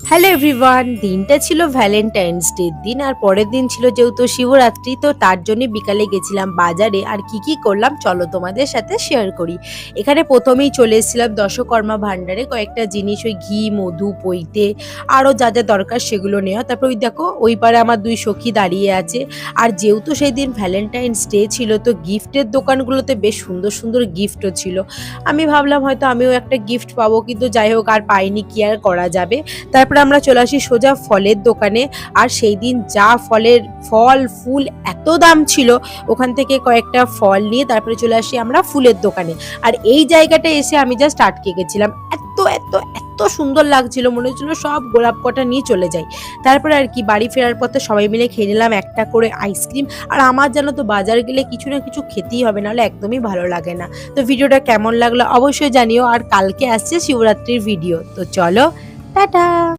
Hello everyone, দিনটা ছিল Valentine's day দিন আর পরের দিন ছিল যেহেতু শিবরাত্রি, তো তার জন্য বিকালে গেছিলাম বাজারে। আর কি কি করলাম চলো তোমাদের সাথে শেয়ার করি। এখানে প্রথমেই চলে এসেছিলাম দশকর্মা ভান্ডারে, কয়েকটা জিনিস ওই ঘি মধু পইতে আরও যা যা দরকার সেগুলো নেওয়া। তারপর ওই দেখো ওই পারে আমার দুই সখী দাঁড়িয়ে আছে। আর যেহেতু সেই দিন ভ্যালেন্টাইন্স ডে ছিল, তো গিফটের দোকানগুলোতে বেশ সুন্দর সুন্দর গিফটও ছিল। আমি ভাবলাম হয়তো আমিও একটা গিফট পাবো, কিন্তু যাই হোক আর পাইনি, কি আর করা যাবে। তারপরে আমরা চলে আসি সোজা ফলের দোকানে। আর সেই দিন যা ফল ফুল এত দাম ছিল, ওখান থেকে কয়েকটা ফল নিয়ে তারপরে চলে আসি আমরা ফুলের দোকানে। আর এই জায়গাটা এসে আমি জাস্ট আটকে গেছিলাম, এত এত এত সুন্দর লাগছিল, মনে হচ্ছিল সব গোলাপ কটা নিয়ে চলে যাই। তারপরে আর কি বাড়ি ফেরার পথে সবাই মিলে খেয়ে নিলাম একটা করে আইসক্রিম। আর আমার জানো তো বাজার গেলে কিছু না কিছু খেতেই হবে, নাহলে একদমই ভালো লাগে না। তো ভিডিওটা কেমন লাগলো অবশ্যই জানিও। আর কালকে আসছে শিবরাত্রির ভিডিও, তো চলো টাটা।